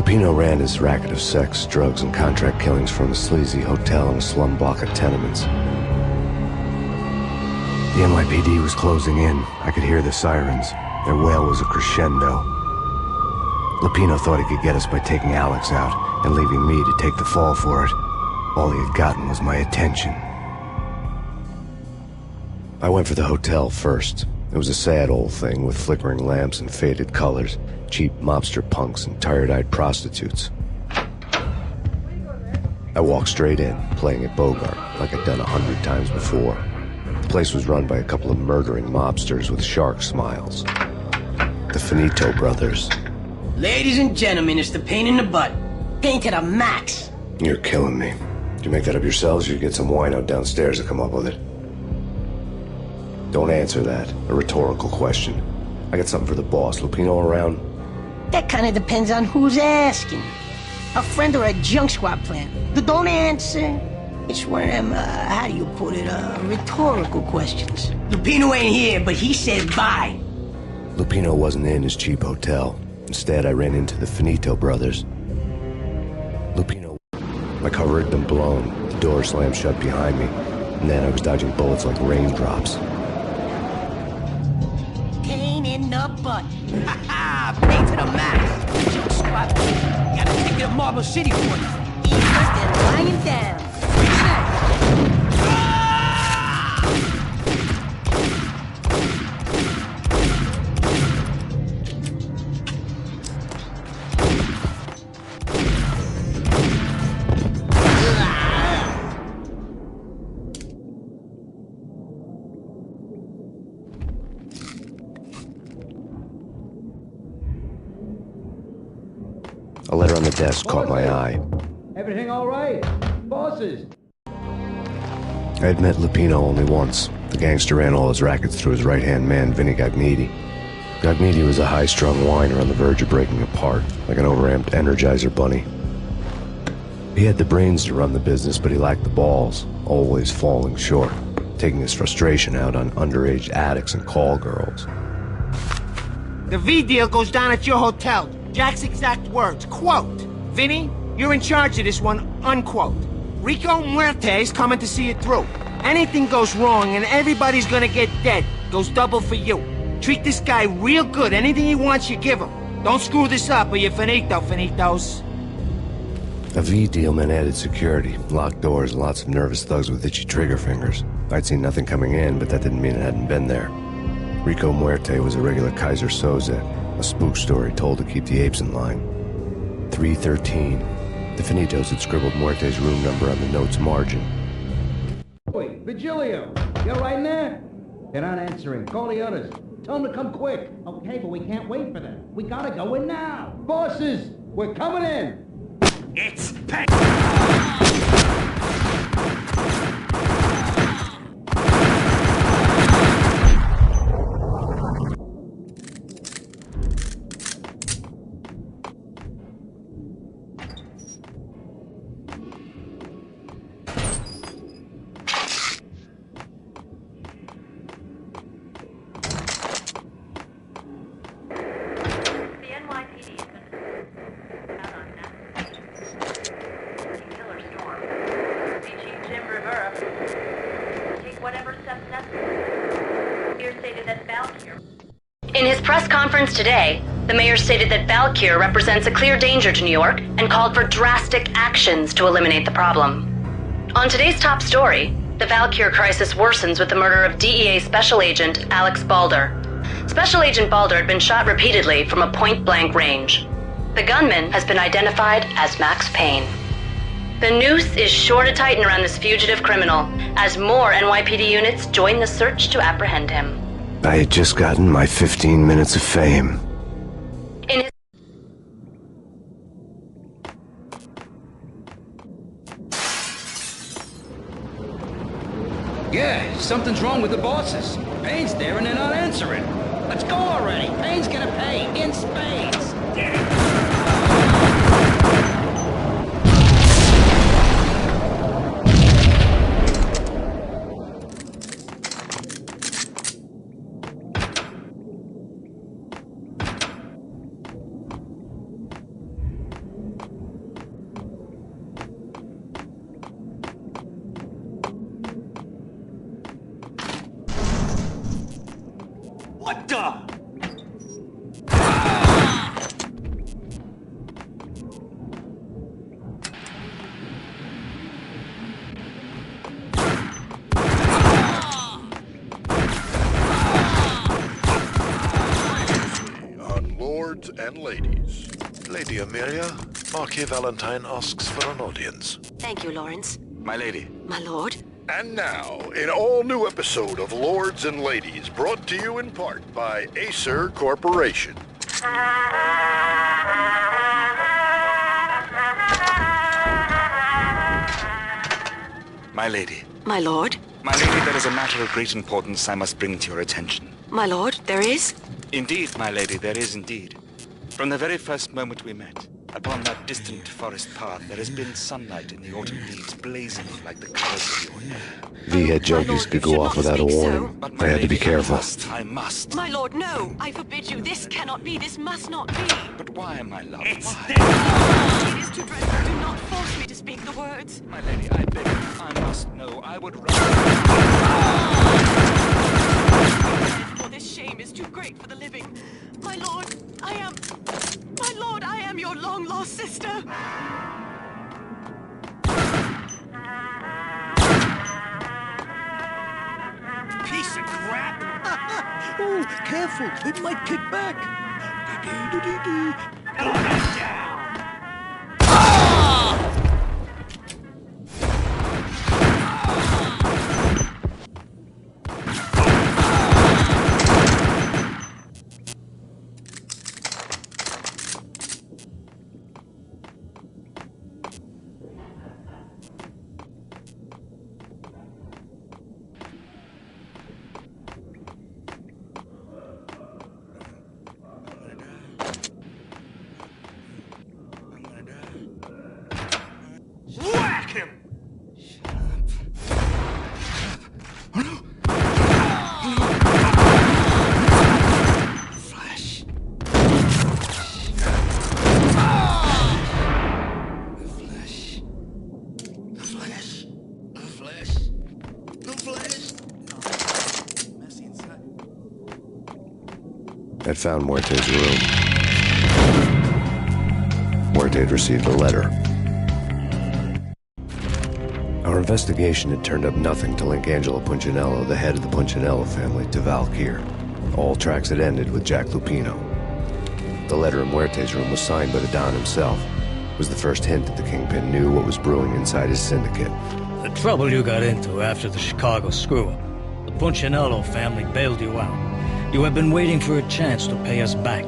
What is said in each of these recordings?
Lupino ran his racket of sex, drugs, and contract killings from a sleazy hotel in a slum block of tenements. The NYPD was closing in. I could hear the sirens. Their wail was a crescendo. Lupino thought he could get us by taking Alex out and leaving me to take the fall for it. All he had gotten was my attention. I went for the hotel first. It was a sad old thing with flickering lamps and faded colors, cheap mobster punks and tired-eyed prostitutes. I walked straight in, playing at BOGART, like I'd done 100 times before. The place was run by a couple of murdering mobsters with shark smiles. The Finito brothers. Ladies and gentlemen, it's the pain in the butt. Pain to the max. You're killing me. Did you make that up yourselves, or you get some wino downstairs to come up with it? Don't answer that. A rhetorical question. I got something for the boss. Lupino around? That kind of depends on who's asking. A friend or a junk squad plan. Don't answer. It's one of them, how do you put it, rhetorical questions. Lupino ain't here, but he said bye. Lupino wasn't in his cheap hotel. Instead, I ran into the Finito brothers. Lupino... My cover had been blown. The door slammed shut behind me. And then I was dodging bullets like raindrops. Pain in the butt. Ha ha! Pain to the max. Junk squad. Got a ticket to Marble City for you. Eat first and lying down. A letter on the desk caught my eye. Everything all right? Bosses? I had met Lupino only once. The gangster ran all his rackets through his right-hand man, Vinny Gagniti. Gagniti was a high-strung whiner on the verge of breaking apart, like an overamped Energizer bunny. He had the brains to run the business, but he lacked the balls, always falling short, taking his frustration out on underage addicts and call girls. The V deal goes down at your hotel. Jack's exact words, quote, "Vinny, you're in charge of this one," unquote. Rico Muerte's coming to see it through. Anything goes wrong and everybody's gonna get dead. Goes double for you. Treat this guy real good. Anything he wants, you give him. Don't screw this up or you're finito, finitos. A V deal meant added security, locked doors, and lots of nervous thugs with itchy trigger fingers. I'd seen nothing coming in, but that didn't mean it hadn't been there. Rico Muerte was a regular Kaiser Soze, a spook story told to keep the apes in line. 313. The Finitos had scribbled Muerte's room number on the note's margin. Oi, Vigilio, you all right in there? They're not answering. Call the others. Tell them to come quick. Okay, but we can't wait for them. We gotta go in now. Bosses, we're coming in. It's Peg. In his press conference today, the mayor stated that Valkyr represents a clear danger to New York and called for drastic actions to eliminate the problem. On today's top story, the Valkyr crisis worsens with the murder of DEA Special Agent Alex Balder. Special Agent Balder had been shot repeatedly from a point-blank range. The gunman has been identified as Max Payne. The noose is sure to tighten around this fugitive criminal as more NYPD units join the search to apprehend him. I had just gotten my 15 minutes of fame. In his Yeah, something's wrong with the bosses. Payne's there and they're not answering. Let's go already. Payne's gonna pay in spades. What the? On lords and ladies. Lady Amelia, Marquis Valentine asks for an audience. Thank you, Lawrence. My lady. My lord. And now, an all-new episode of Lords and Ladies, brought to you in part by Acer Corporation. My lady. My lord. My lady, there is a matter of great importance I must bring to your attention. My lord, there is? Indeed, my lady, there is indeed. From the very first moment we met, upon that distant forest path, there has been sunlight in the autumn leaves blazing like the colors of your hair. V-head junkies could go off without a warning. But my I had to be lady, careful. I must. My lord, no! I forbid you. This cannot be. This must not be. But why, my love? It's why? this! It is too dreadful. Do not force me to speak the words. My lady, I beg you, I must know. I would rather... For this shame is too great for the living. My lord, I am... My lord, I am your long-lost sister. Piece of crap! Oh, careful! It might kick back! Gun it down! Whack him! Flash. I'd found Muerte's room. Muerte had received a letter. Our investigation had turned up nothing to link Angelo Punchinello, the head of the Punchinello family, to Valkyr. All tracks had ended with Jack Lupino. The letter in Muerte's room was signed by the Don himself. It was the first hint that the Kingpin knew what was brewing inside his syndicate. The trouble you got into after the Chicago screw-up. The Punchinello family bailed you out. You have been waiting for a chance to pay us back.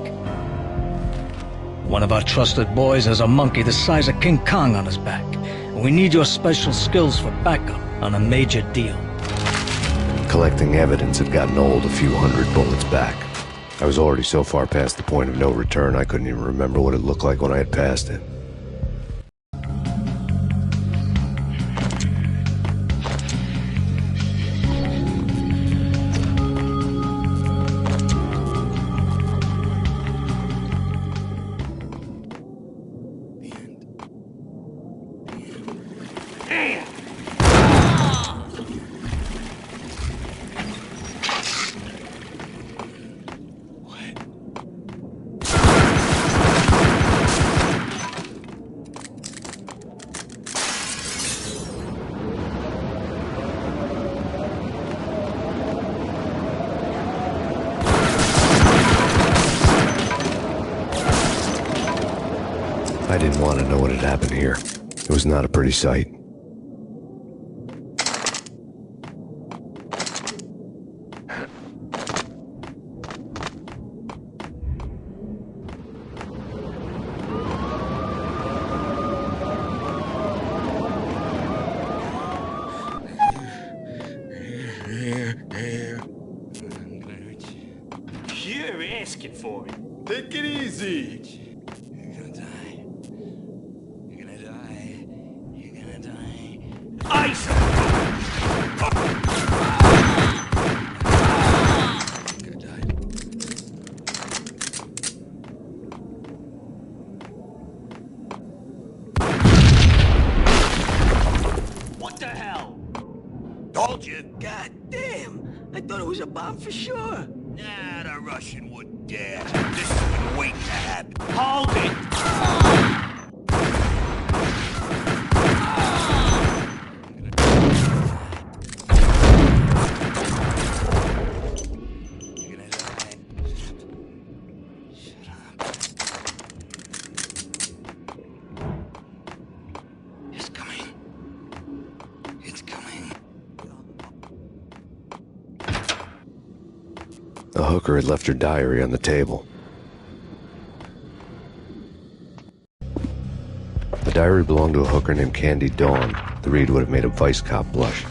One of our trusted boys has a monkey the size of King Kong on his back. And we need your special skills for backup on a major deal. Collecting evidence had gotten old a few hundred bullets back. I was already so far past the point of no return I couldn't even remember what it looked like when I had passed it. I didn't want to know what had happened here. It was not a pretty sight. You're asking for it. Take it easy. You're gonna die. You're gonna die. You're gonna die. Ice! You're gonna die. What the hell? Told you. God damn. I thought it was a bomb for sure. Nah, the Russian wouldn't dare. This has been waiting to happen. Hold it! The hooker had left her diary on the table. The diary belonged to a hooker named Candy Dawn. The read would have made a vice cop blush.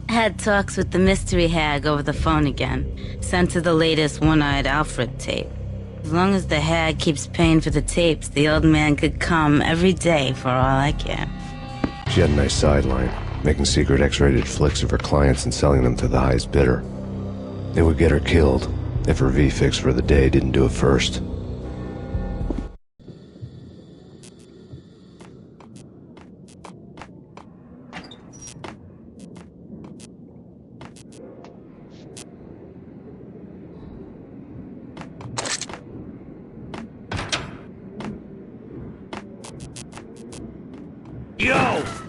Had talks with the mystery hag over the phone again. Sent her the latest One-Eyed Alfred tape. As long as the hag keeps paying for the tapes, the old man could come every day for all I care. She had a nice sideline, making secret X-rated flicks of her clients and selling them to the highest bidder. It would get her killed if her V-fix for the day didn't do it first. Yo!